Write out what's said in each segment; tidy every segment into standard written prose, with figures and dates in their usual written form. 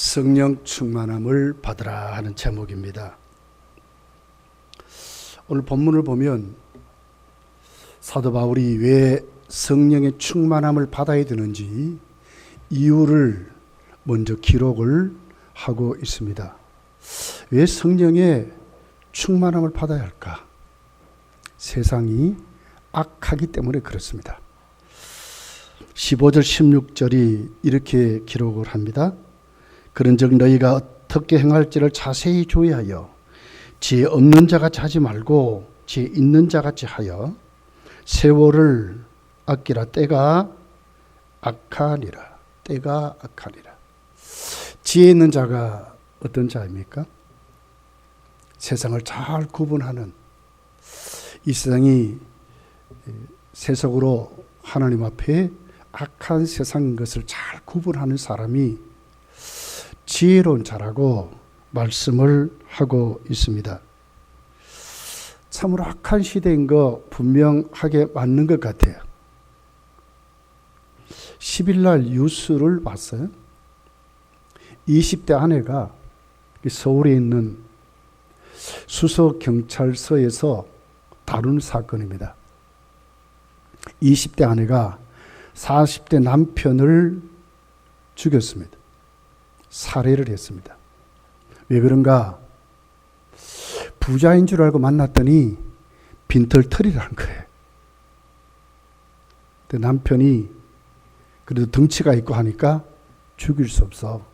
성령 충만함을 받으라 하는 제목입니다. 오늘 본문을 보면 사도 바울이 왜 성령의 충만함을 받아야 되는지 이유를 먼저 기록을 하고 있습니다. 왜 성령의 충만함을 받아야 할까? 세상이 악하기 때문에 그렇습니다. 15절 16절이 이렇게 기록을 합니다. 그런즉 너희가 어떻게 행할지를 자세히 조회하여 지혜 없는 자같이 하지 말고 지혜 있는 자같이 하여 세월을 아끼라. 때가 악하니라. 때가 악하니라. 지혜 있는 자가 어떤 자입니까? 세상을 잘 구분하는, 이 세상이 세속으로 하나님 앞에 악한 세상인 것을 잘 구분하는 사람이 지혜로운 자라고 말씀을 하고 있습니다. 참으로 악한 시대인 거 분명하게 맞는 것 같아요. 10일날 뉴스를 봤어요. 20대 아내가 서울에 있는 수서경찰서에서 다룬 사건입니다. 20대 아내가 40대 남편을 죽였습니다. 살해를 했습니다. 왜 그런가? 부자인 줄 알고 만났더니 빈털터리라는 거예요. 근데 남편이 그래도 덩치가 있고 하니까 죽일 수 없어.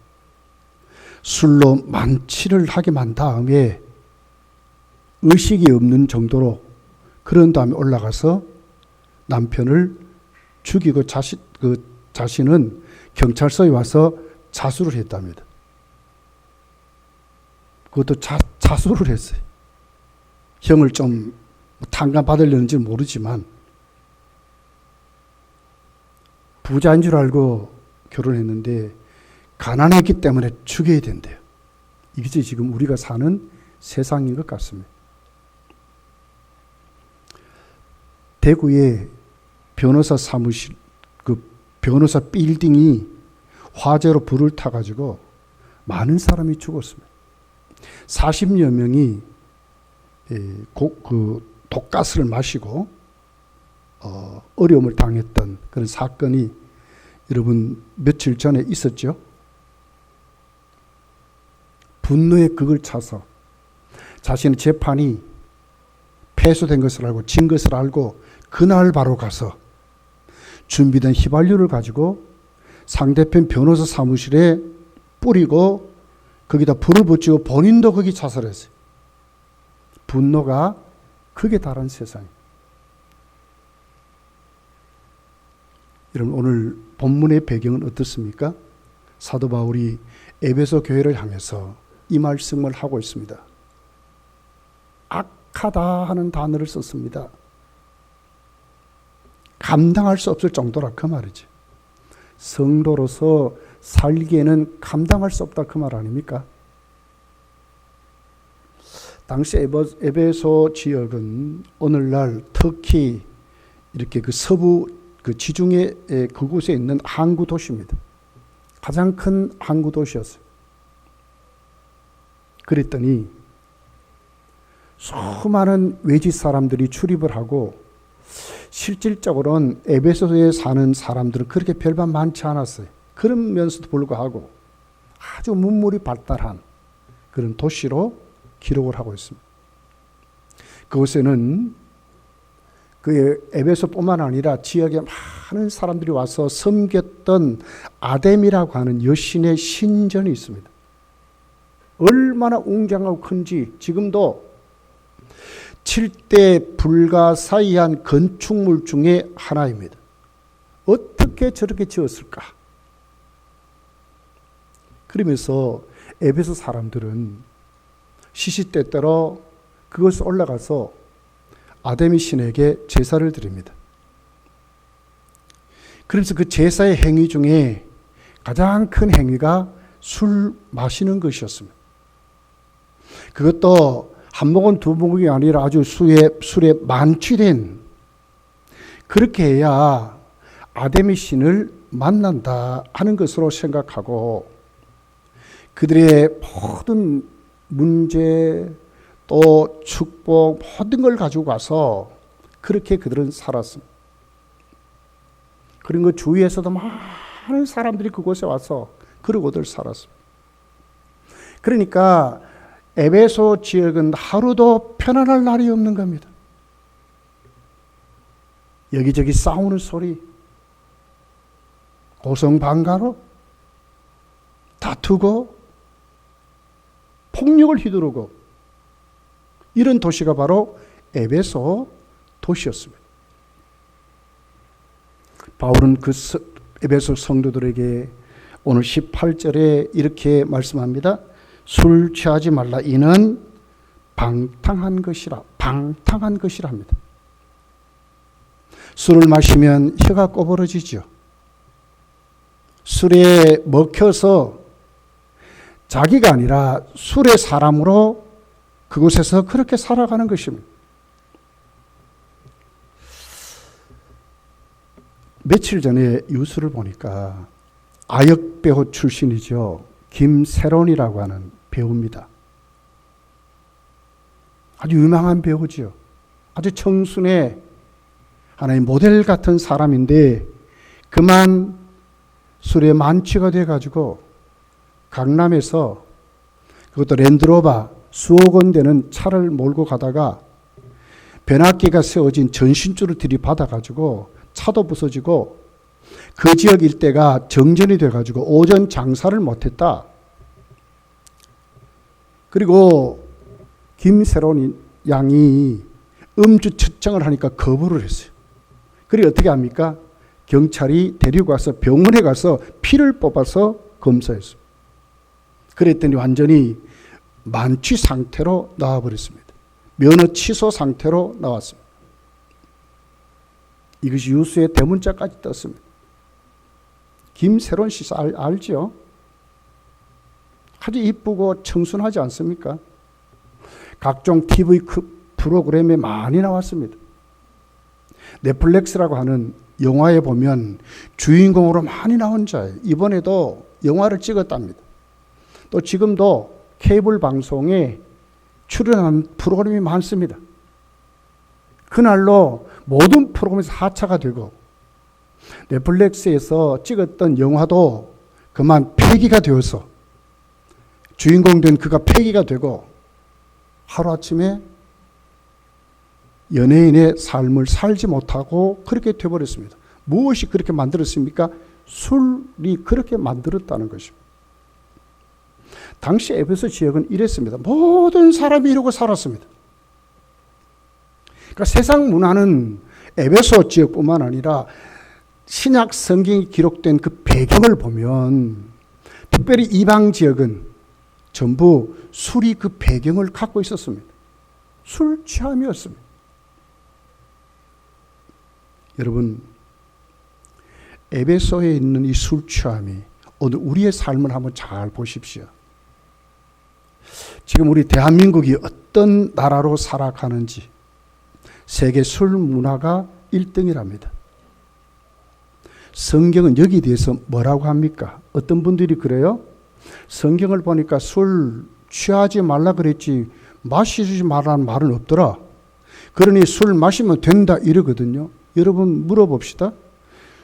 술로 만취를 하게 만 다음에 의식이 없는 정도로 그런 다음에 올라가서 남편을 죽이고 자신은 경찰서에 와서 자수를 했답니다. 그것도 자수를 했어요. 형을 좀 탕감받으려는지 모르지만 부자인 줄 알고 결혼했는데 가난했기 때문에 죽여야 된대요. 이게 지금 우리가 사는 세상인 것 같습니다. 대구에 변호사 사무실, 변호사 빌딩이 화재로 불을 타가지고 많은 사람이 죽었습니다. 40여 명이 독가스를 마시고 어려움을 당했던 그런 사건이 여러분 며칠 전에 있었죠. 분노의 극을 차서 자신의 재판이 패소된 것을 알고 진 것을 알고 그날 바로 가서 준비된 휘발유를 가지고 상대편 변호사 사무실에 뿌리고 거기다 불을 붙이고 본인도 거기 자살했어요. 분노가 극에 달한 세상. 여러분 오늘 본문의 배경은 어떻습니까? 사도 바울이 에베소 교회를 향해서 이 말씀을 하고 있습니다. 악하다 하는 단어를 썼습니다. 감당할 수 없을 정도라 그 말이지. 성도로서 살기에는 감당할 수 없다 그 말 아닙니까? 당시 에베소 지역은 오늘날 터키 이렇게 그 서부 지중해 그곳에 있는 항구 도시입니다. 가장 큰 항구 도시였어요. 그랬더니 수많은 외지 사람들이 출입을 하고 실질적으로는 에베소에 사는 사람들은 그렇게 별반 많지 않았어요. 그러면서도 불구하고 아주 문물이 발달한 그런 도시로 기록을 하고 있습니다. 그곳에는 그 에베소뿐만 아니라 지역에 많은 사람들이 와서 섬겼던 아데미라고 하는 여신의 신전이 있습니다. 얼마나 웅장하고 큰지 지금도 7대 불가사의한 건축물 중에 하나입니다. 어떻게 저렇게 지었을까? 그러면서 에베소 사람들은 시시때때로 그것에 올라가서 아데미 신에게 제사를 드립니다. 그래서 그 제사의 행위 중에 가장 큰 행위가 술 마시는 것이었습니다. 그것도 한 모금 두 모금이 아니라 아주 술에 만취된, 그렇게 해야 아데미 신을 만난다 하는 것으로 생각하고 그들의 모든 문제 또 축복 모든 걸 가지고 가서 그렇게 그들은 살았습니다. 그런 그 주위에서도 많은 사람들이 그곳에 와서 그러고들 살았습니다. 그러니까 에베소 지역은 하루도 편안할 날이 없는 겁니다. 여기저기 싸우는 소리, 고성방가로 다투고 폭력을 휘두르고 이런 도시가 바로 에베소 도시였습니다. 바울은 그 에베소 성도들에게 오늘 18절에 이렇게 말씀합니다. 술 취하지 말라. 이는 방탕한 것이라. 방탕한 것이라 합니다. 술을 마시면 혀가 꼬부러지죠. 술에 먹혀서 자기가 아니라 술의 사람으로 그곳에서 그렇게 살아가는 것입니다. 며칠 전에 뉴스를 보니까 아역배우 출신이죠. 김세론이라고 하는 배우입니다. 아주 유명한 배우죠. 아주 청순해 하나의 모델 같은 사람인데 그만 술에 만취가 돼가지고 강남에서 그것도 랜드로버 수억 원 되는 차를 몰고 가다가 변압기가 세워진 전신줄을 들이받아가지고 차도 부서지고 그 지역 일대가 정전이 돼가지고 오전 장사를 못했다. 그리고 김세론 양이 음주 측정을 하니까 거부를 했어요. 그리고 어떻게 합니까? 경찰이 데리고 가서 병원에 가서 피를 뽑아서 검사했어요. 그랬더니 완전히 만취 상태로 나와버렸습니다. 면허 취소 상태로 나왔습니다. 이것이 뉴스에 대문자까지 떴습니다. 김세론 씨 알죠? 아주 이쁘고 청순하지 않습니까? 각종 TV 프로그램에 많이 나왔습니다. 넷플릭스라고 하는 영화에 보면 주인공으로 많이 나온 자예요. 이번에도 영화를 찍었답니다. 또 지금도 케이블 방송에 출연한 프로그램이 많습니다. 그날로 모든 프로그램에서 하차가 되고 넷플릭스에서 찍었던 영화도 그만 폐기가 되어서 주인공 된 그가 폐기가 되고 하루아침에 연예인의 삶을 살지 못하고 그렇게 되어버렸습니다. 무엇이 그렇게 만들었습니까? 술이 그렇게 만들었다는 것입니다. 당시 에베소 지역은 이랬습니다. 모든 사람이 이러고 살았습니다. 그러니까 세상 문화는 에베소 지역뿐만 아니라 신약 성경이 기록된 그 배경을 보면 특별히 이방 지역은 전부 술이 그 배경을 갖고 있었습니다. 술 취함이었습니다. 여러분, 에베소에 있는 이 술 취함이 오늘 우리의 삶을 한번 잘 보십시오. 지금 우리 대한민국이 어떤 나라로 살아가는지 세계 술 문화가 1등이랍니다. 성경은 여기에 대해서 뭐라고 합니까? 어떤 분들이 그래요? 성경을 보니까 술 취하지 말라 그랬지 마시지 말라는 말은 없더라. 그러니 술 마시면 된다 이러거든요. 여러분 물어봅시다.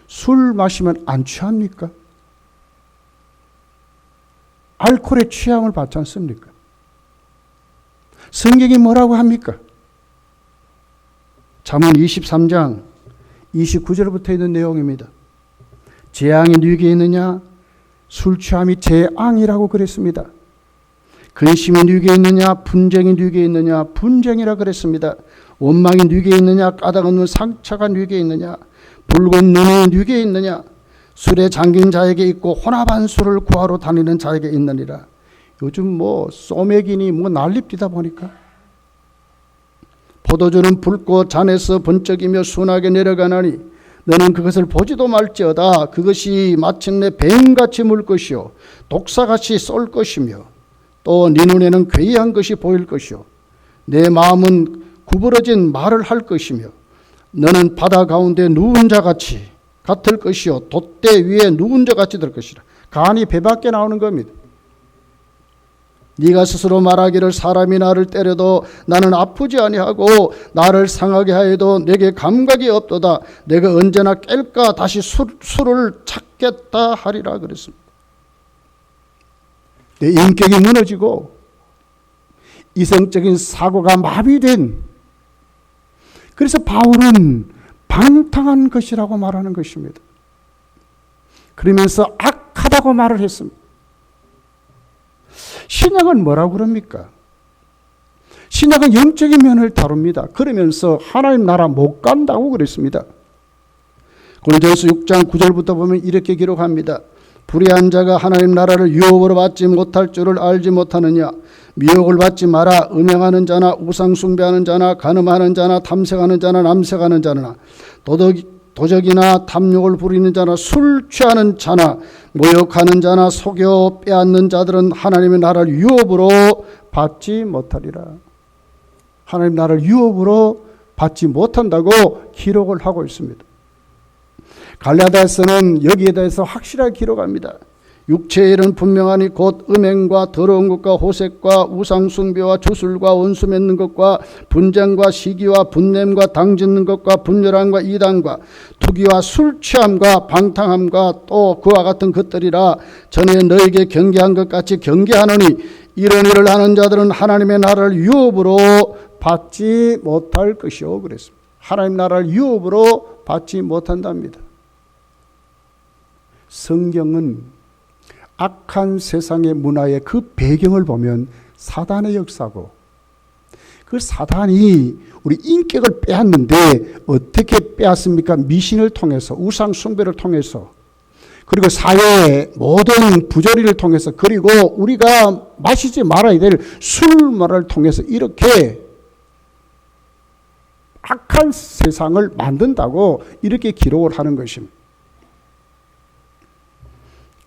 술 마시면 안 취합니까? 알코올의 취향을 받지 않습니까? 성경이 뭐라고 합니까? 잠언 23장 29절부터 있는 내용입니다. 재앙이 누구에게 있느냐? 술 취함이 재앙이라고 그랬습니다. 근심이 누구에게 있느냐? 분쟁이 누구에게 있느냐? 분쟁이라 그랬습니다. 원망이 누구에게 있느냐? 까닭 없는 상처가 누구에게 있느냐? 붉은 눈이 누구에게 있느냐? 술에 잠긴 자에게 있고 혼합한 술을 구하러 다니는 자에게 있느니라. 요즘 뭐 소맥이니 뭐 난립디다 보니까 포도주는 붉고 잔에서 번쩍이며 순하게 내려가나니 너는 그것을 보지도 말지어다. 그것이 마침내 뱀같이 물 것이요 독사같이 쏠 것이며 또 네 눈에는 괴이한 것이 보일 것이요 내 마음은 구부러진 말을 할 것이며 너는 바다 가운데 누운 자같이 같을 것이요 돛대 위에 누운 자같이 될 것이라. 간이 배 밖에 나오는 겁니다. 네가 스스로 말하기를 사람이 나를 때려도 나는 아프지 아니하고 나를 상하게 하여도 내게 감각이 없도다. 내가 언제나 깰까 다시 술을 찾겠다 하리라 그랬습니다. 내 인격이 무너지고 이성적인 사고가 마비된, 그래서 바울은 방탕한 것이라고 말하는 것입니다. 그러면서 악하다고 말을 했습니다. 신약은 뭐라고 그럽니까? 신약은 영적인 면을 다룹니다. 그러면서 하나님 나라 못 간다고 그랬습니다. 고린도전서 6장 9절부터 보면 이렇게 기록합니다. 불의한 자가 하나님 나라를 유혹으로 받지 못할 줄을 알지 못하느냐. 미혹을 받지 마라. 음행하는 자나 우상 숭배하는 자나 간음하는 자나 탐색하는 자나 남색하는 자나 도적이나 탐욕을 부리는 자나 술 취하는 자나 모욕하는 자나 속여 빼앗는 자들은 하나님의 나라를 유업으로 받지 못하리라. 하나님 나라를 유업으로 받지 못한다고 기록을 하고 있습니다. 갈라디아서는 여기에 대해서 확실하게 기록합니다. 육체의 일은 분명하니 곧 음행과 더러운 것과 호색과 우상숭배와 주술과 원수 맺는 것과 분쟁과 시기와 분냄과 당짓는 것과 분열함과 이단과 투기와 술취함과 방탕함과 또 그와 같은 것들이라. 전에 너에게 경계한 것 같이 경계하노니 이런 일을 하는 자들은 하나님의 나라를 유업으로 받지 못할 것이요 그랬습니다. 하나님 나라를 유업으로 받지 못한답니다. 성경은 악한 세상의 문화의 그 배경을 보면 사단의 역사고, 그 사단이 우리 인격을 빼앗는데 어떻게 빼앗습니까? 미신을 통해서, 우상 숭배를 통해서, 그리고 사회의 모든 부조리를 통해서, 그리고 우리가 마시지 말아야 될 술말을 통해서 이렇게 악한 세상을 만든다고 이렇게 기록을 하는 것입니다.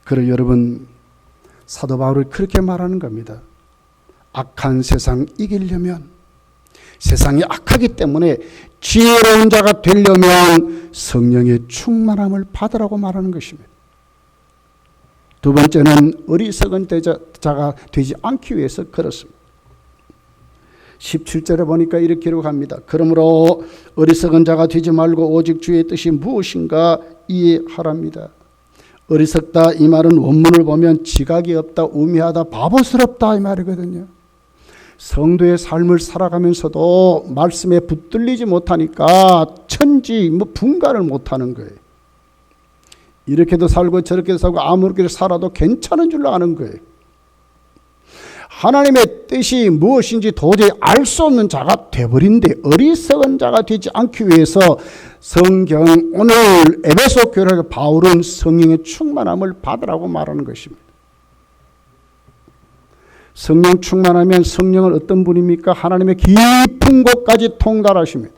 그래 여러분, 사도 바울이 그렇게 말하는 겁니다. 악한 세상 이기려면, 세상이 악하기 때문에 지혜로운 자가 되려면 성령의 충만함을 받으라고 말하는 것입니다. 두 번째는 어리석은 자가 되지 않기 위해서 그렇습니다. 17절에 보니까 이렇게 기록합니다. 그러므로 어리석은 자가 되지 말고 오직 주의 뜻이 무엇인가 이해하랍니다. 어리석다 이 말은 원문을 보면 지각이 없다, 우매하다, 바보스럽다 이 말이거든요. 성도의 삶을 살아가면서도 말씀에 붙들리지 못하니까 천지 분간을 못하는 거예요. 이렇게도 살고 저렇게도 살고 아무렇게 살아도 괜찮은 줄로 아는 거예요. 하나님의 뜻이 무엇인지 도저히 알 수 없는 자가 되어버린데, 어리석은 자가 되지 않기 위해서 성경 오늘 에베소 교회 바울은 성령의 충만함을 받으라고 말하는 것입니다. 성령 충만하면 성령은 어떤 분입니까? 하나님의 깊은 곳까지 통달하십니다.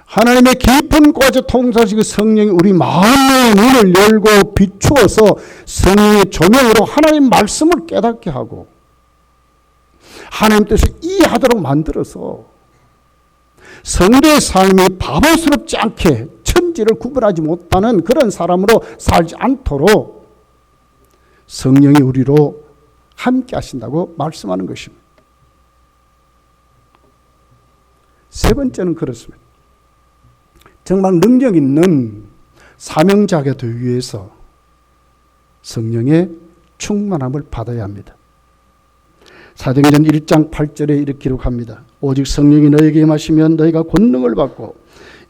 하나님의 깊은 곳에 통달하시고 성령이 우리 마음의 눈을 열고 비추어서 성령의 조명으로 하나님 말씀을 깨닫게 하고 하나님 뜻을 이해하도록 만들어서 성도의 삶이 바보스럽지 않게 천지를 구분하지 못하는 그런 사람으로 살지 않도록 성령이 우리로 함께 하신다고 말씀하는 것입니다. 세 번째는 그렇습니다. 정말 능력 있는 사명자가 되기 위해서 성령의 충만함을 받아야 합니다. 사도행전 1장 8절에 이렇게 기록합니다. 오직 성령이 너에게 임하시면 너희가 권능을 받고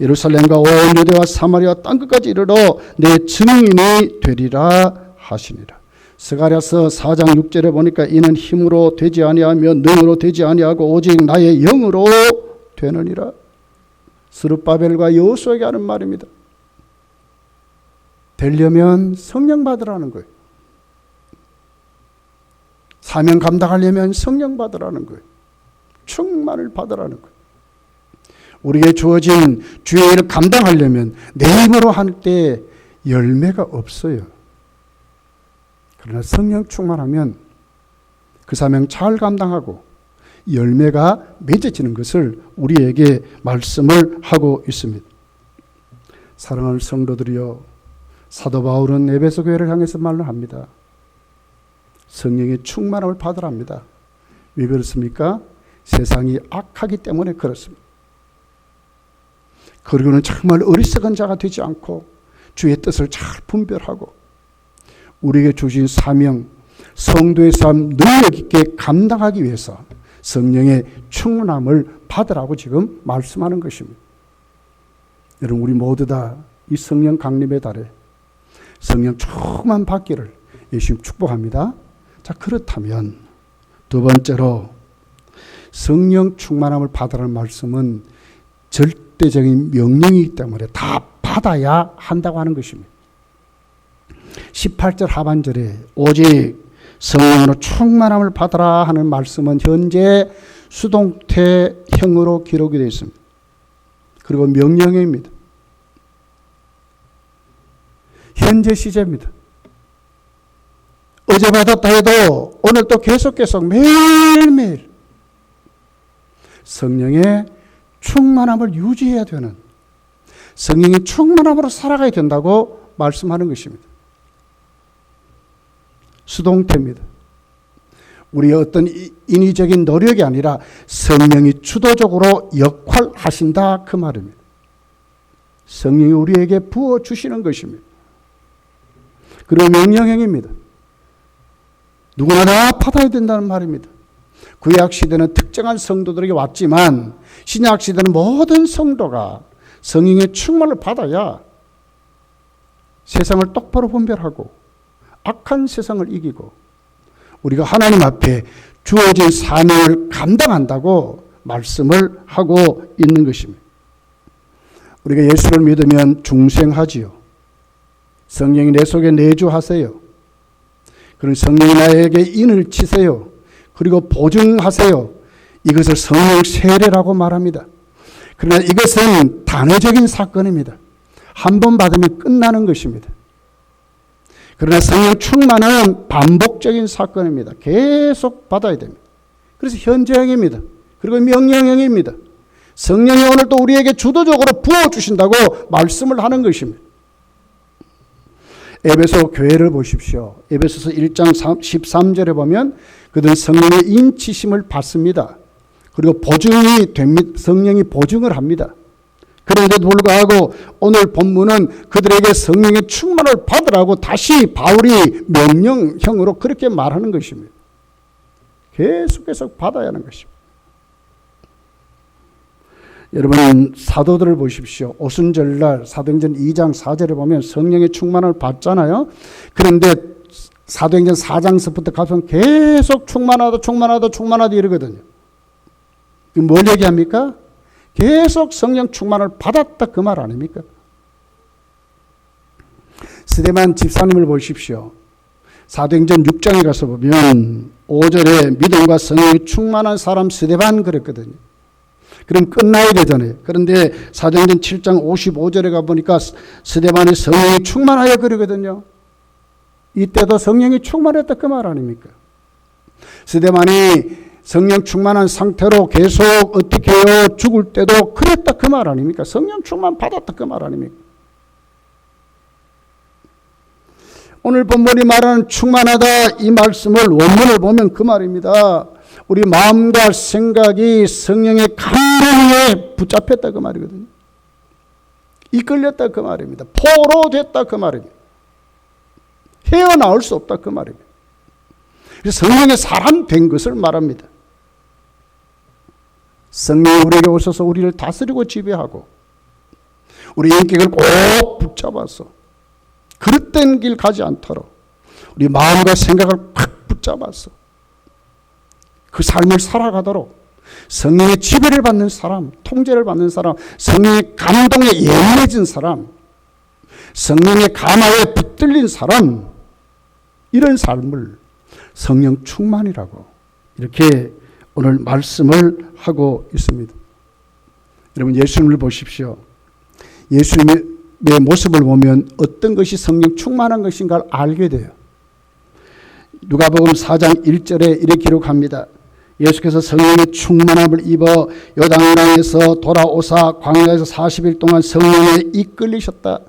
예루살렘과 온 유대와 사마리아 땅끝까지 이르러 내 증인이 되리라 하시니라. 스가랴서 4장 6절에 보니까 이는 힘으로 되지 아니하며 능으로 되지 아니하고 오직 나의 영으로 되느니라. 스룹바벨과 여호수아에게 하는 말입니다. 되려면 성령 받으라는 거예요. 사명 감당하려면 성령 받으라는 거예요. 충만을 받으라는 거예요. 우리에게 주어진 주의 일을 감당하려면 내 힘으로 할 때 열매가 없어요. 그러나 성령 충만하면 그 사명 잘 감당하고 열매가 맺어지는 것을 우리에게 말씀을 하고 있습니다. 사랑하는 성도들이여, 사도 바울은 에베소 교회를 향해서 말을 합니다. 성령의 충만함을 받으랍니다. 왜 그렇습니까? 세상이 악하기 때문에 그렇습니다. 그리고는 정말 어리석은 자가 되지 않고 주의 뜻을 잘 분별하고 우리에게 주신 사명, 성도의 삶 능력 있게 감당하기 위해서 성령의 충만함을 받으라고 지금 말씀하는 것입니다. 여러분, 우리 모두 다 이 성령 강림의 달에 성령 충만 받기를 예수님 축복합니다. 자, 그렇다면 두 번째로 성령 충만함을 받으라는 말씀은 절대적인 명령이기 때문에 다 받아야 한다고 하는 것입니다. 18절 하반절에 오직 성령으로 충만함을 받으라 하는 말씀은 현재 수동태형으로 기록이 되어 있습니다. 그리고 명령입니다. 현재 시제입니다. 어제 받았다 해도 오늘 또 계속 매일매일 성령의 충만함을 유지해야 되는, 성령의 충만함으로 살아가야 된다고 말씀하는 것입니다. 수동태입니다. 우리의 어떤 인위적인 노력이 아니라 성령이 주도적으로 역할하신다 그 말입니다. 성령이 우리에게 부어주시는 것입니다. 그리고 명령형입니다. 누구나 다 받아야 된다는 말입니다. 구약 시대는 특정한 성도들에게 왔지만 신약 시대는 모든 성도가 성령의 충만을 받아야 세상을 똑바로 분별하고 악한 세상을 이기고 우리가 하나님 앞에 주어진 사명을 감당한다고 말씀을 하고 있는 것입니다. 우리가 예수를 믿으면 중생하지요. 성령이 내 속에 내주하세요. 그리고 성령이 나에게 인을 치세요. 그리고 보증하세요. 이것을 성령 세례라고 말합니다. 그러나 이것은 단회적인 사건입니다. 한 번 받으면 끝나는 것입니다. 그러나 성령 충만은 반복적인 사건입니다. 계속 받아야 됩니다. 그래서 현재형입니다. 그리고 명령형입니다. 성령이 오늘 또 우리에게 주도적으로 부어주신다고 말씀을 하는 것입니다. 에베소 교회를 보십시오. 에베소서 1장 13절에 보면 그들은 성령의 인치심을 받습니다. 그리고 보증이 됩니다. 성령이 보증을 합니다. 그런데도 불구하고 오늘 본문은 그들에게 성령의 충만을 받으라고 다시 바울이 명령형으로 그렇게 말하는 것입니다. 계속해서 받아야 하는 것입니다. 여러분, 사도들을 보십시오. 오순절날 사도행전 2장 4절에 보면 성령의 충만을 받잖아요. 그런데 사도행전 4장서부터 가서 계속 충만하다 이러거든요. 뭘 얘기합니까? 계속 성령 충만을 받았다 그 말 아닙니까? 스데반 집사님을 보십시오. 사도행전 6장에 가서 보면 5절에 믿음과 성령이 충만한 사람 스데반 그랬거든요. 그럼 끝나야 되잖아요. 그런데 사도행전 7장 55절에 가보니까 스데반이 성령이 충만하여 그러거든요. 이때도 성령이 충만했다 그 말 아닙니까? 스데반이 성령 충만한 상태로 계속 어떻게 해요? 죽을 때도 그랬다 그 말 아닙니까? 성령 충만 받았다 그 말 아닙니까? 오늘 본문이 말하는 충만하다 이 말씀을 원문을 보면 그 말입니다. 우리 마음과 생각이 성령의 감동에 붙잡혔다 그 말이거든요. 이끌렸다 그 말입니다. 포로됐다 그 말입니다. 헤어나올 수 없다 그 말입니다. 그래서 성령의 사람 된 것을 말합니다. 성령이 우리에게 오셔서 우리를 다스리고 지배하고 우리 인격을 꼭 붙잡아서 그릇된 길 가지 않도록 우리 마음과 생각을 팍 붙잡아서 그 삶을 살아가도록 성령의 지배를 받는 사람, 통제를 받는 사람, 성령의 감동에 예민해진 사람, 성령의 감화에 붙들린 사람, 이런 삶을 성령 충만이라고 이렇게 오늘 말씀을 하고 있습니다. 여러분, 예수님을 보십시오. 예수님의 모습을 보면 어떤 것이 성령 충만한 것인가를 알게 돼요. 누가복음 4장 1절에 이렇게 기록합니다. 예수께서 성령의 충만함을 입어 요단강에서 돌아오사 광야에서 40일 동안 성령에 이끌리셨다.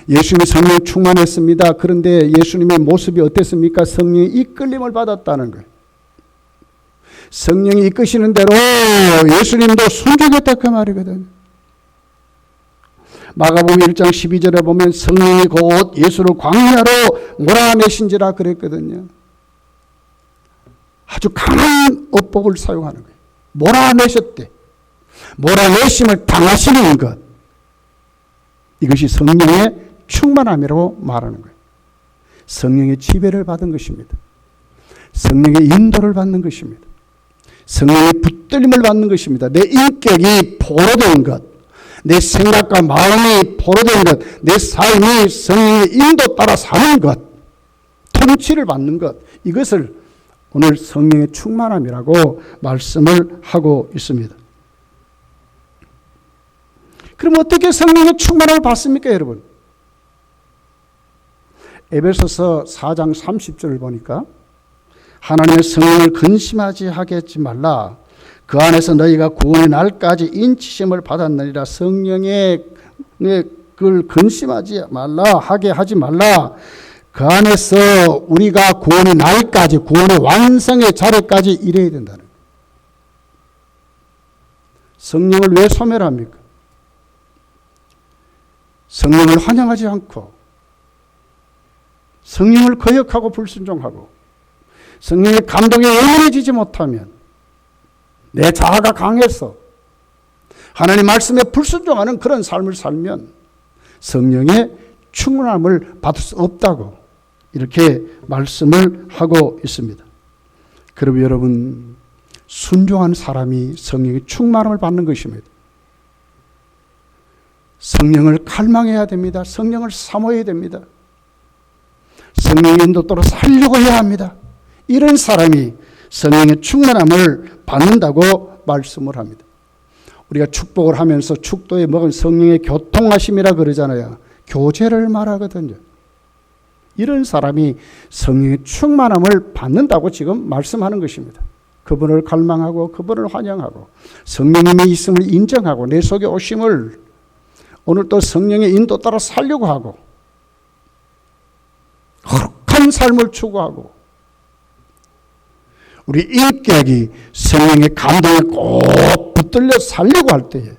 예수님이 성령 충만했습니다. 그런데 예수님의 모습이 어땠습니까? 성령의 이끌림을 받았다는 거예요. 성령이 이끄시는 대로 예수님도 순종했다 그 말이거든요. 마가복음 1장 12절에 보면 성령이 곧 예수를 광야로 몰아내신지라 그랬거든요. 아주 강한 어법을 사용하는 거예요. 몰아내셨대. 몰아내심을 당하시는 것. 이것이 성령의 충만함이라고 말하는 거예요. 성령의 지배를 받은 것입니다. 성령의 인도를 받는 것입니다. 성령의 붙들림을 받는 것입니다. 내 인격이 포로된 것, 내 생각과 마음이 포로된 것, 내 삶이 성령의 인도 따라 사는 것, 통치를 받는 것, 이것을 오늘 성령의 충만함이라고 말씀을 하고 있습니다. 그럼 어떻게 성령의 충만함을 받습니까, 여러분? 에베소서 4장 30절을 보니까 하나님의 성령을 근심하지 하겠지 말라. 그 안에서 너희가 구원의 날까지 인치심을 받았느니라. 성령의 그걸 근심하지 말라, 하게 하지 말라. 그 안에서 우리가 구원의 날까지, 구원의 완성의 자리까지 이래야 된다는 거예요. 성령을 왜 소멸합니까? 성령을 환영하지 않고, 성령을 거역하고 불순종하고, 성령의 감동에 예민해지지 못하면, 내 자아가 강해서 하나님 말씀에 불순종하는 그런 삶을 살면 성령의 충만함을 받을 수 없다고 이렇게 말씀을 하고 있습니다. 그럼 여러분, 순종한 사람이 성령의 충만함을 받는 것입니다. 성령을 갈망해야 됩니다. 성령을 사모해야 됩니다. 성령의 인도 따라 살려고 해야 합니다. 이런 사람이 성령의 충만함을 받는다고 말씀을 합니다. 우리가 축복을 하면서 축도에 먹은 성령의 교통하심이라 그러잖아요. 교제를 말하거든요. 이런 사람이 성령의 충만함을 받는다고 지금 말씀하는 것입니다. 그분을 갈망하고 그분을 환영하고 성령님의 있음을 인정하고 내 속에 오심을 오늘 또 성령의 인도 따라 살려고 하고 거룩한 삶을 추구하고 우리 인격이 성령의 감동에 꼭 붙들려 살려고 할 때에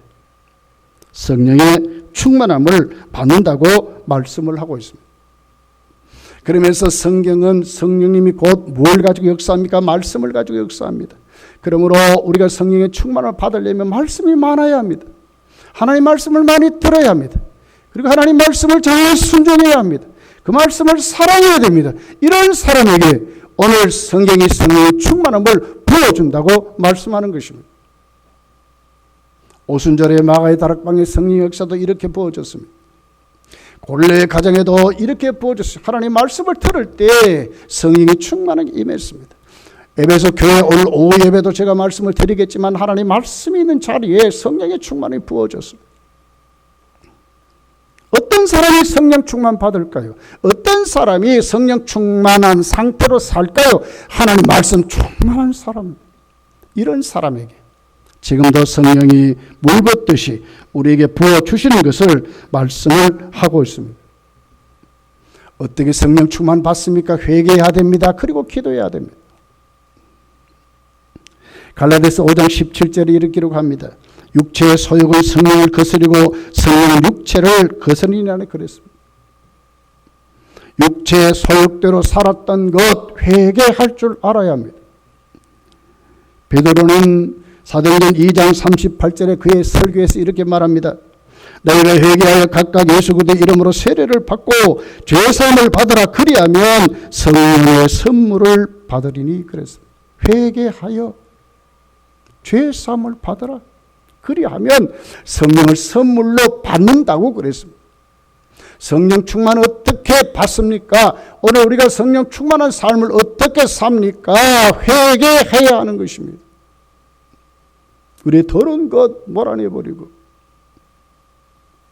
성령의 충만함을 받는다고 말씀을 하고 있습니다. 그러면서 성경은 성령님이 곧 뭘 가지고 역사합니까? 말씀을 가지고 역사합니다. 그러므로 우리가 성령의 충만함을 받으려면 말씀이 많아야 합니다. 하나님 말씀을 많이 들어야 합니다. 그리고 하나님 말씀을 잘 순종해야 합니다. 그 말씀을 사랑해야 됩니다. 이런 사람에게 오늘 성경이 성령의 충만함을 부어준다고 말씀하는 것입니다. 오순절의 마가의 다락방의 성령 역사도 이렇게 부어졌습니다. 골레의 가정에도 이렇게 부어졌어요. 하나님 말씀을 들을 때 성령의 충만함이 임했습니다. 에베소 교회 오늘 오후 예배도 제가 말씀을 드리겠지만 하나님 말씀이 있는 자리에 성령의 충만이 부어졌습니다. 어떤 사람이 성령 충만 받을까요? 어떤 사람이 성령 충만한 상태로 살까요? 하나님 말씀 충만한 사람, 이런 사람에게 지금도 성령이 물 붓듯이 우리에게 부어주시는 것을 말씀을 하고 있습니다. 어떻게 성령 충만 받습니까? 회개해야 됩니다. 그리고 기도해야 됩니다. 갈라디아서 5장 17절에 이렇게 기록합니다. 육체의 소욕은 성령을 거스리고 성령은 육체를 거스리니라 그랬습니다. 육체의 소욕대로 살았던 것 회개할 줄 알아야 합니다. 베드로는 사도행전 2장 38절에 그의 설교에서 이렇게 말합니다. 너희가 회개하여 각각 예수 그리스도의 이름으로 세례를 받고 죄사함을 받으라. 그리하면 성령의 선물을 받으리니 그랬습니다. 회개하여 죄사함을 받으라. 그리하면 성령을 선물로 받는다고 그랬습니다. 성령 충만을 어떻게 받습니까? 오늘 우리가 성령 충만한 삶을 어떻게 삽니까? 회개해야 하는 것입니다. 우리의 더러운 것 몰아내버리고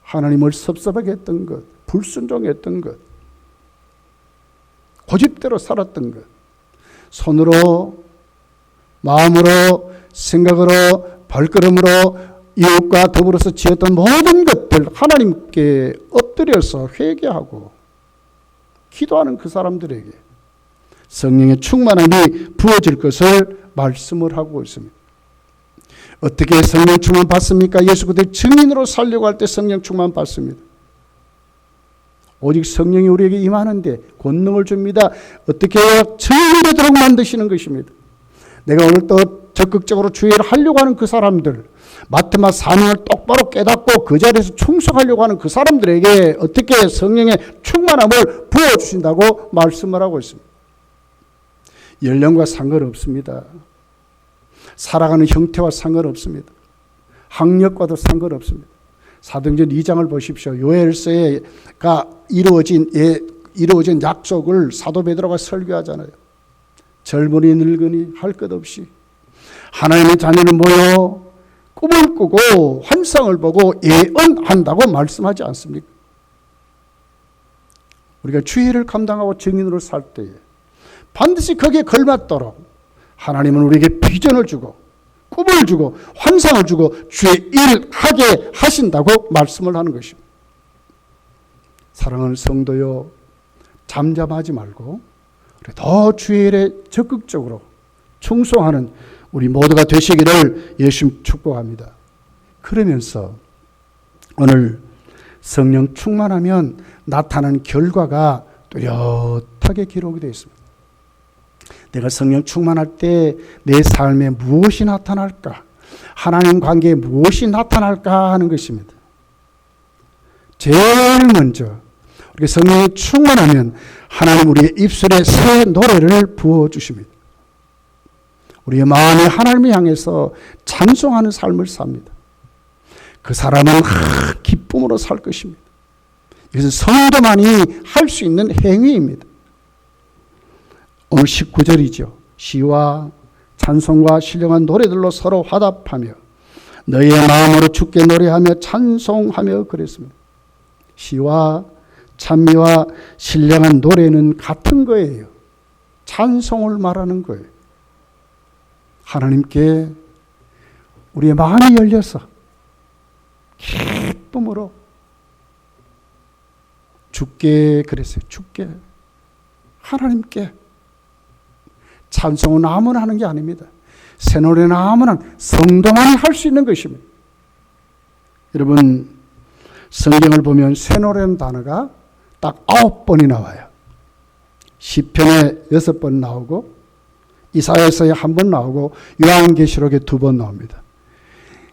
하나님을 섭섭하게 했던 것, 불순종했던 것, 고집대로 살았던 것, 손으로, 마음으로, 생각으로, 발걸음으로 이웃과 더불어서 지었던 모든 것들 사람들, 하나님께 엎드려서 회개하고 기도하는 그 사람들에게 성령의 충만함이 부어질 것을 말씀을 하고 있습니다. 어떻게 성령 충만 받습니까? 예수 그리스도의 증인으로 살려고 할 때 성령 충만 받습니다. 오직 성령이 우리에게 임하는데 권능을 줍니다. 어떻게 해요? 증인이 되도록 만드시는 것입니다. 내가 오늘 또 적극적으로 주의를 하려고 하는 그 사람들, 마태마 사명을 똑바로 깨닫고 그 자리에서 충성하려고 하는 그 사람들에게 어떻게 성령의 충만함을 부어주신다고 말씀을 하고 있습니다. 연령과 상관없습니다. 살아가는 형태와 상관없습니다. 학력과도 상관없습니다. 사도행전 2장을 보십시오. 요엘서가 이루어진 약속을 사도 베드로가 설교하잖아요. 젊은이 늙은이 할 것 없이 하나님의 자녀는 모여 꿈을 꾸고 환상을 보고 예언한다고 말씀하지 않습니까? 우리가 주의를 감당하고 증인으로 살 때에 반드시 거기에 걸맞도록 하나님은 우리에게 비전을 주고 꿈을 주고 환상을 주고 주의 일 하게 하신다고 말씀을 하는 것입니다. 사랑하는 성도요, 잠잠하지 말고 더 주의 일에 적극적으로 충성하는 우리 모두가 되시기를 예수님 축복합니다. 그러면서 오늘 성령 충만하면 나타나는 결과가 뚜렷하게 기록이 되어 있습니다. 내가 성령 충만할 때 내 삶에 무엇이 나타날까? 하나님 관계에 무엇이 나타날까 하는 것입니다. 제일 먼저 우리 성령이 충만하면 하나님 우리의 입술에 새 노래를 부어주십니다. 우리의 마음이 하나님을 향해서 찬송하는 삶을 삽니다. 그 사람은 기쁨으로 살 것입니다. 이것은 성도만이 할 수 있는 행위입니다. 오늘 19절이죠. 시와 찬송과 신령한 노래들로 서로 화답하며 너희의 마음으로 주께 노래하며 찬송하며 그랬습니다. 시와 찬미와 신령한 노래는 같은 거예요. 찬송을 말하는 거예요. 하나님께 우리의 마음이 열려서 기쁨으로 주께 그랬어요. 주께 하나님께 찬송은 아무나 하는 게 아닙니다. 새 노래는 아무나 성도만이 할 수 있는 것입니다. 여러분 성경을 보면 새 노래는 단어가 딱 9번이 나와요. 시편에 6번 나오고 이사야서에 1번 나오고 요한계시록에 2번 나옵니다.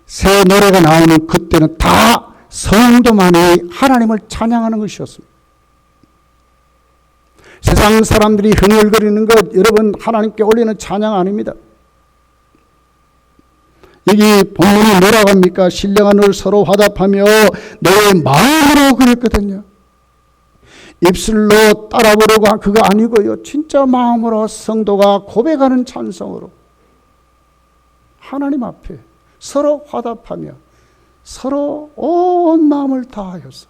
새 노래가 나오는 그때는 다 성도만이 하나님을 찬양하는 것이었습니다. 세상 사람들이 흥얼거리는 것 여러분 하나님께 올리는 찬양 아닙니다. 여기 본문이 뭐라고 합니까? 신령한 을 서로 화답하며 너의 마음으로 그랬거든요. 입술로 따라 부르고 그거 아니고요. 진짜 마음으로 성도가 고백하는 찬송으로 하나님 앞에 서로 화답하며 서로 온 마음을 다하여서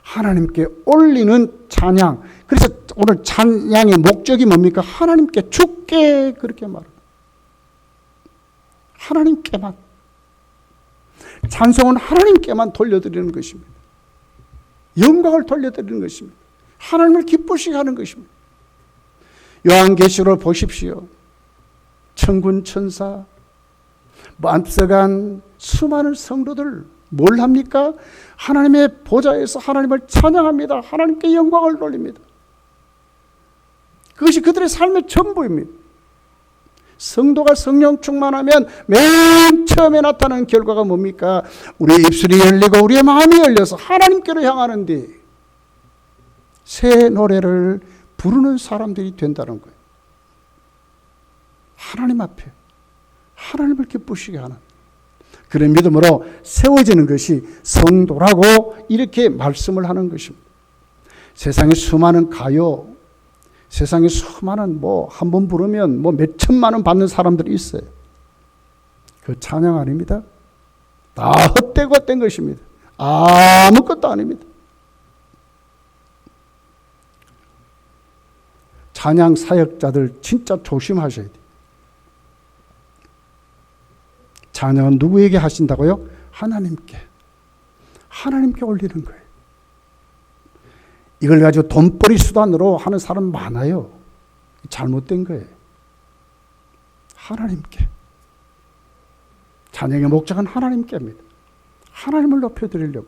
하나님께 올리는 찬양. 그래서 오늘 찬양의 목적이 뭡니까? 하나님께 주께 그렇게 말합니다. 하나님께만. 찬송은 하나님께만 돌려드리는 것입니다. 영광을 돌려드리는 것입니다. 하나님을 기쁘시게 하는 것입니다. 요한계시록을 보십시오. 천군 천사 앞서간 수많은 성도들 뭘 합니까? 하나님의 보좌에서 하나님을 찬양합니다. 하나님께 영광을 돌립니다. 그것이 그들의 삶의 전부입니다. 성도가 성령 충만하면 맨 처음에 나타나는 결과가 뭡니까? 우리의 입술이 열리고 우리의 마음이 열려서 하나님께로 향하는데 새 노래를 부르는 사람들이 된다는 거예요. 하나님 앞에 하나님을 기쁘시게 하는 그런 믿음으로 세워지는 것이 성도라고 이렇게 말씀을 하는 것입니다. 세상에 수많은 가요, 세상에 수많은 한 번 부르면 몇 천만 원 받는 사람들이 있어요. 그 찬양 아닙니다. 다 헛되고 헛된 것입니다. 아무것도 아닙니다. 찬양 사역자들 진짜 조심하셔야 돼요. 찬양은 누구에게 하신다고요? 하나님께. 하나님께 올리는 거예요. 이걸 가지고 돈벌이 수단으로 하는 사람 많아요. 잘못된 거예요. 하나님께. 찬양의 목적은 하나님께입니다. 하나님을 높여드리려고.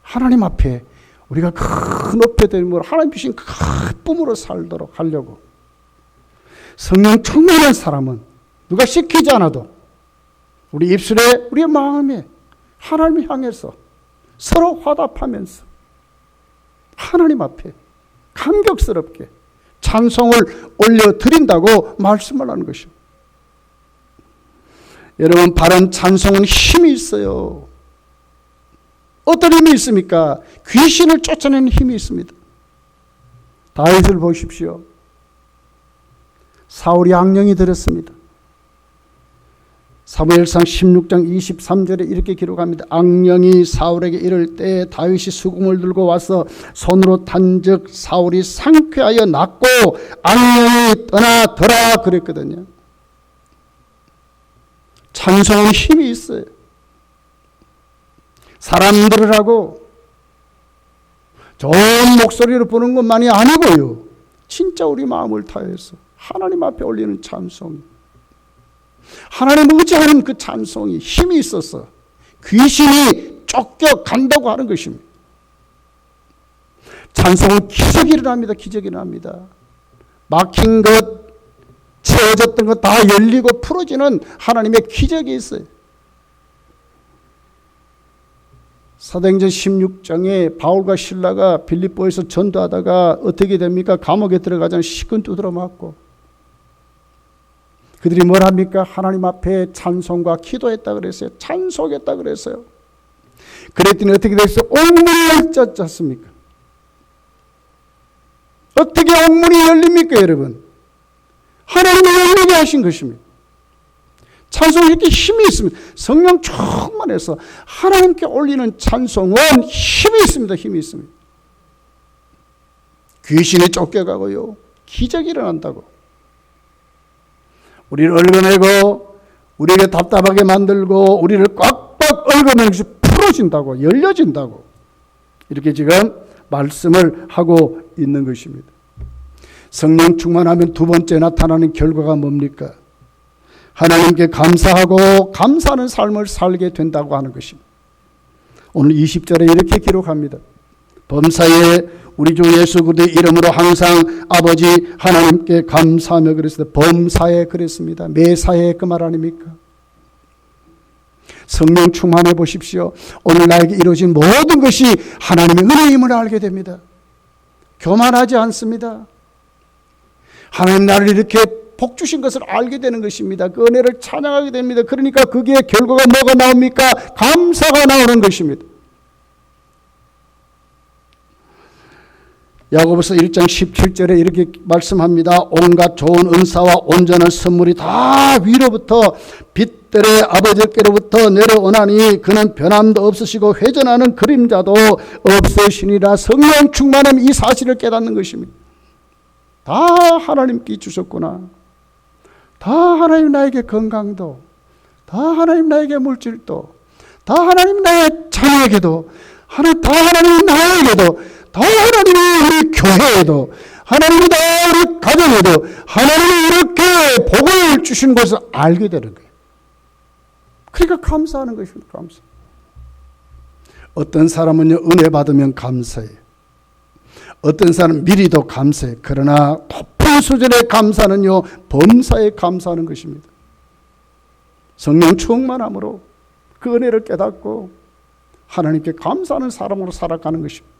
하나님 앞에 우리가 큰 높여드림으로 하나님 주신 기쁨으로 살도록 하려고. 성령 충만한 사람은 누가 시키지 않아도 우리 입술에 우리의 마음에 하나님을 향해서 서로 화답하면서 하나님 앞에 감격스럽게 찬송을 올려드린다고 말씀을 하는 것이죠. 여러분, 바른 찬송은 힘이 있어요. 어떤 힘이 있습니까? 귀신을 쫓아내는 힘이 있습니다. 다윗을 보십시오. 사울이 악령이 들었습니다. 사무엘상 16장 23절에 이렇게 기록합니다. 악령이 사울에게 이를 때 다윗이 수금을 들고 와서 손으로 탄즉 사울이 상쾌하여 낫고 악령이 떠나더라 그랬거든요. 찬송은 힘이 있어요. 사람들을 하고 좋은 목소리로 부르는 것만이 아니고요. 진짜 우리 마음을 다해서 하나님 앞에 올리는 찬송이, 하나님 의지하는 그 찬송이 힘이 있어서 귀신이 쫓겨간다고 하는 것입니다. 찬송은 기적이 일어납니다. 기적이 일어납니다. 막힌 것, 채워졌던 것 다 열리고 풀어지는 하나님의 기적이 있어요. 사도행전 16장에 바울과 실라가 빌립보에서 전도하다가 어떻게 됩니까? 감옥에 들어가자면 시건 두드러 맞고, 그들이 뭘 합니까? 하나님 앞에 찬송과 기도했다 그랬어요. 찬송했다 그랬어요. 그랬더니 어떻게 됐어요? 옥문이 열렸습니까? 어떻게 옥문이 열립니까, 여러분? 하나님이 열리게 하신 것입니다. 찬송이 이렇게 힘이 있습니다. 성령 충만해서 하나님께 올리는 찬송은 힘이 있습니다. 힘이 있습니다. 귀신이 쫓겨가고요. 기적이 일어난다고. 우리를 얽어내고 우리에게 답답하게 만들고 우리를 꽉꽉 얽어내는 것이 풀어진다고, 열려진다고, 이렇게 지금 말씀을 하고 있는 것입니다. 성령 충만하면 두 번째 나타나는 결과가 뭡니까? 하나님께 감사하고 감사하는 삶을 살게 된다고 하는 것입니다. 오늘 20절에 이렇게 기록합니다. 범사에 우리 주 예수 그리스도의 이름으로 항상 아버지 하나님께 감사하며 그랬습니다. 범사에 그랬습니다. 매사에 그 말 아닙니까? 성령 충만해 보십시오. 오늘 나에게 이루어진 모든 것이 하나님의 은혜임을 알게 됩니다. 교만하지 않습니다. 하나님 나를 이렇게 복 주신 것을 알게 되는 것입니다. 그 은혜를 찬양하게 됩니다. 그러니까 그게 결과가 뭐가 나옵니까? 감사가 나오는 것입니다. 야고보서 1장 17절에 이렇게 말씀합니다. 온갖 좋은 은사와 온전한 선물이 다 위로부터 빛들의 아버지께로부터 내려오나니 그는 변함도 없으시고 회전하는 그림자도 없으시니라. 성령 충만함, 이 사실을 깨닫는 것입니다. 다 하나님께 주셨구나. 다 하나님 나에게 건강도, 다 하나님 나에게 물질도, 다 하나님 나의 자녀에게도, 다 하나님 나에게도, 다 하나님이 우리 교회에도, 하나님이 다 우리 가정에도 하나님이 이렇게 복을 주신 것을 알게 되는 거예요. 그러니까 감사하는 것입니다. 감사. 어떤 사람은요, 은혜 받으면 감사해요. 어떤 사람은 미리도 감사해요. 그러나 높은 수준의 감사는요, 범사에 감사하는 것입니다. 성령 충만함으로 그 은혜를 깨닫고 하나님께 감사하는 사람으로 살아가는 것입니다.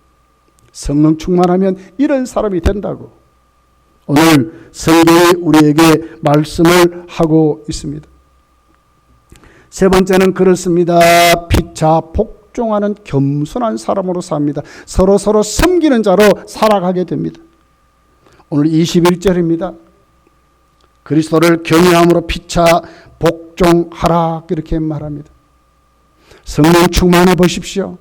성령 충만하면 이런 사람이 된다고 오늘 성경이 우리에게 말씀을 하고 있습니다. 세 번째는 그렇습니다. 피차 복종하는 겸손한 사람으로 삽니다. 서로 섬기는 자로 살아가게 됩니다. 오늘 21절입니다. 그리스도를 경외함으로 피차 복종하라, 이렇게 말합니다. 성령 충만해 보십시오.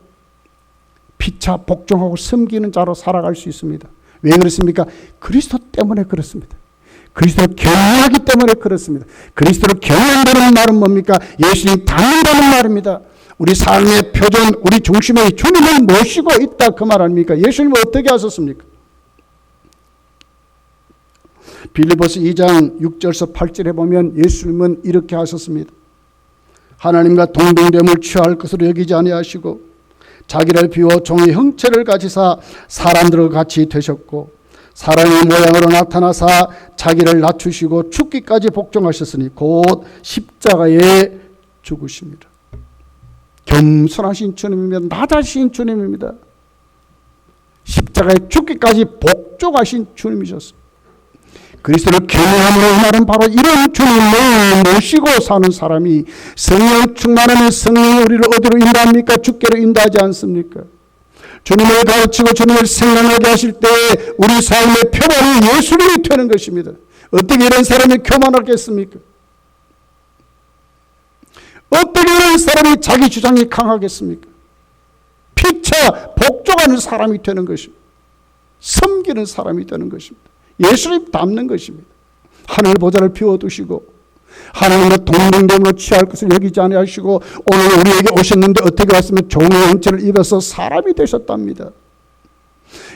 피차 복종하고 섬기는 자로 살아갈 수 있습니다. 왜 그렇습니까? 그리스도 때문에 그렇습니다. 그리스도를 경외하기 때문에 그렇습니다. 그리스도를 경외한다는 말은 뭡니까? 예수님 닮는다는 말입니다. 우리 삶의 표준, 우리 중심의 주님을 모시고 있다 그 말 아닙니까? 예수님은 어떻게 하셨습니까? 빌립보서 2장 6절에서 8절에 보면 예수님은 이렇게 하셨습니다. 하나님과 동등됨을 취할 것으로 여기지 아니하시고 자기를 비워 종의 형체를 가지사 사람들과 같이 되셨고 사람의 모양으로 나타나사 자기를 낮추시고 죽기까지 복종하셨으니 곧 십자가에 죽으십니다. 겸손하신 주님입니다. 낮아신 주님입니다. 십자가에 죽기까지 복종하신 주님이셨습니다. 그리스도를 경외함으로 이 말은 바로 이런 주님을 모시고 사는 사람이 성령 충만하면 성령이 우리를 어디로 인도합니까? 주께로 인도하지 않습니까? 주님을 가르치고 주님을 생각하게 하실 때 우리 삶의 표본이 예수님이 되는 것입니다. 어떻게 이런 사람이 교만하겠습니까? 어떻게 이런 사람이 자기 주장이 강하겠습니까? 피차 복종하는 사람이 되는 것입니다. 섬기는 사람이 되는 것입니다. 예수님 닮는 것입니다. 하늘 보좌를 비워두시고 하나님과 동등됨으로 취할 것을 여기지 아니하시고 오늘 우리에게 오셨는데 어떻게 왔으면 종의 형체를 입어서 사람이 되셨답니다.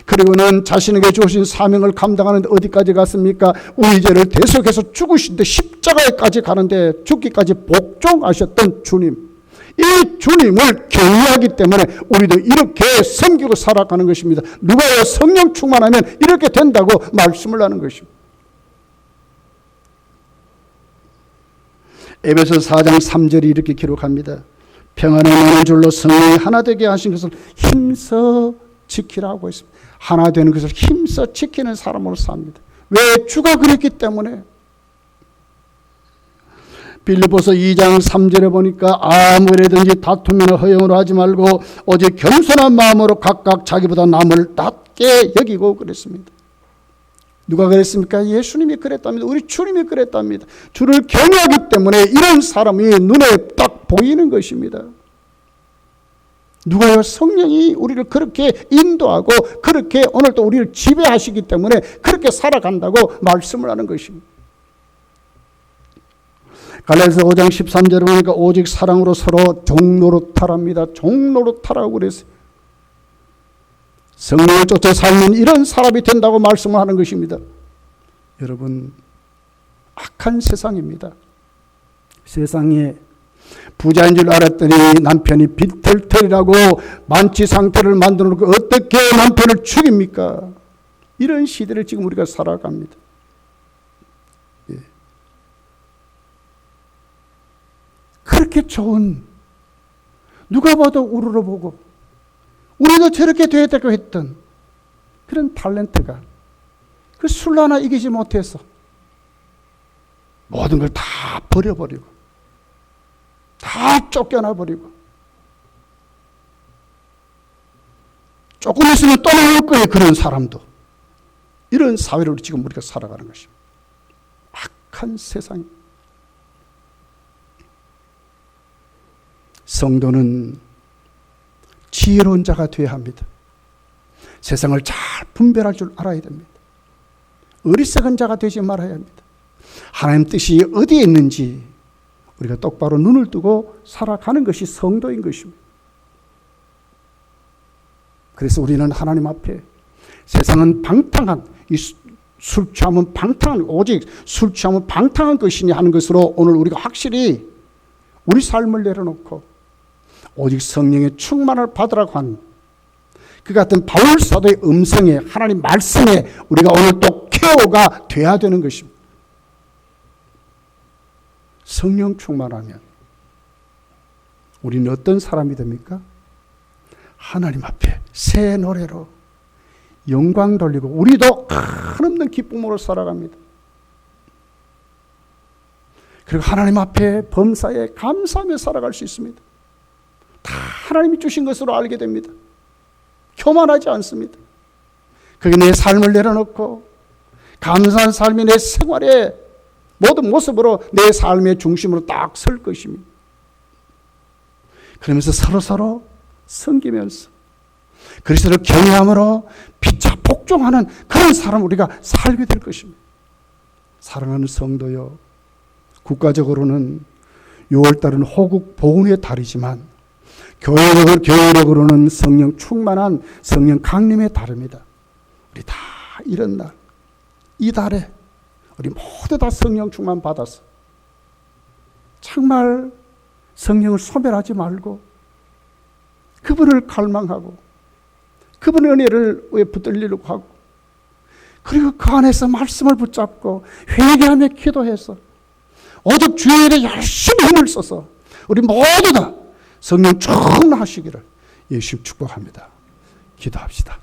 그리고는 자신에게 주신 사명을 감당하는데 어디까지 갔습니까? 우리 죄를 대속해서 죽으신데 십자가에까지 가는데 죽기까지 복종하셨던 주님. 이 주님을 경외하기 때문에 우리도 이렇게 섬기고 살아가는 것입니다. 누가요? 성령 충만하면 이렇게 된다고 말씀을 하는 것입니다. 에베소서 4장 3절이 이렇게 기록합니다. 평안의 많은 줄로 성령이 하나 되게 하신 것을 힘써 지키라고 했습니다. 하나 되는 것을 힘써 지키는 사람으로 삽니다. 왜? 주가 그랬기 때문에. 빌립보서 2장 3절에 보니까 아무 일에든지 다툼이나 허영으로 하지 말고 오직 겸손한 마음으로 각각 자기보다 남을 낮게 여기고 그랬습니다. 누가 그랬습니까? 예수님이 그랬답니다. 우리 주님이 그랬답니다. 주를 경외하기 때문에 이런 사람이 눈에 딱 보이는 것입니다. 누가요? 성령이 우리를 그렇게 인도하고 그렇게 오늘도 우리를 지배하시기 때문에 그렇게 살아간다고 말씀을 하는 것입니다. 갈라디아서 5장 13절에 보니까 오직 사랑으로 서로 종노릇하랍니다. 종노릇하라고 그랬어요. 성령을 쫓아 살면 이런 사람이 된다고 말씀을 하는 것입니다. 여러분, 악한 세상입니다. 세상에 부자인 줄 알았더니 남편이 빈털털이라고 만취 상태를 만들어 놓고 어떻게 남편을 죽입니까? 이런 시대를 지금 우리가 살아갑니다. 그렇게 좋은, 누가 봐도 우러러보고 우리도 저렇게 돼야 되고 했던 그런 탤런트가 그 술 하나 이기지 못해서 모든 걸 다 버려버리고 다 쫓겨나버리고 조금 있으면 또 나올 거예요. 그런 사람도. 이런 사회를 지금 우리가 살아가는 것입니다. 악한 세상. 성도는 지혜로운 자가 되어야 합니다. 세상을 잘 분별할 줄 알아야 됩니다. 어리석은 자가 되지 말아야 합니다. 하나님 뜻이 어디에 있는지 우리가 똑바로 눈을 뜨고 살아가는 것이 성도인 것입니다. 그래서 우리는 하나님 앞에 세상은 방탕한, 술 취하면 방탕한, 오직 술 취하면 방탕한 것이니 하는 것으로 오늘 우리가 확실히 우리 삶을 내려놓고 오직 성령의 충만을 받으라고 하는 그 같은 바울 사도의 음성에, 하나님 말씀에 우리가 오늘 또 케어가 돼야 되는 것입니다. 성령 충만하면 우리는 어떤 사람이 됩니까? 하나님 앞에 새 노래로 영광 돌리고 우리도 한없는 기쁨으로 살아갑니다. 그리고 하나님 앞에 범사에 감사하며 살아갈 수 있습니다. 다 하나님이 주신 것으로 알게 됩니다. 교만하지 않습니다. 그게 내 삶을 내려놓고 감사한 삶이 내 생활의 모든 모습으로 내 삶의 중심으로 딱 설 것입니다. 그러면서 서로서로 섬기면서 그리스도를 경외함으로 피차 복종하는 그런 사람 우리가 살게 될 것입니다. 사랑하는 성도요, 국가적으로는 6월달은 호국 보훈의 달이지만 교회력으로는 성령 충만한 성령 강림에 다릅니다. 우리 다 이런 날, 이 달에 우리 모두 다 성령 충만 받아서 정말 성령을 소멸하지 말고 그분을 갈망하고 그분의 은혜를 왜 붙들리려고 하고 그리고 그 안에서 말씀을 붙잡고 회개하며 기도해서 오직 주의 일에 열심히 힘을 써서 우리 모두 다 성령 충만하시기를 예수 축복합니다. 기도합시다.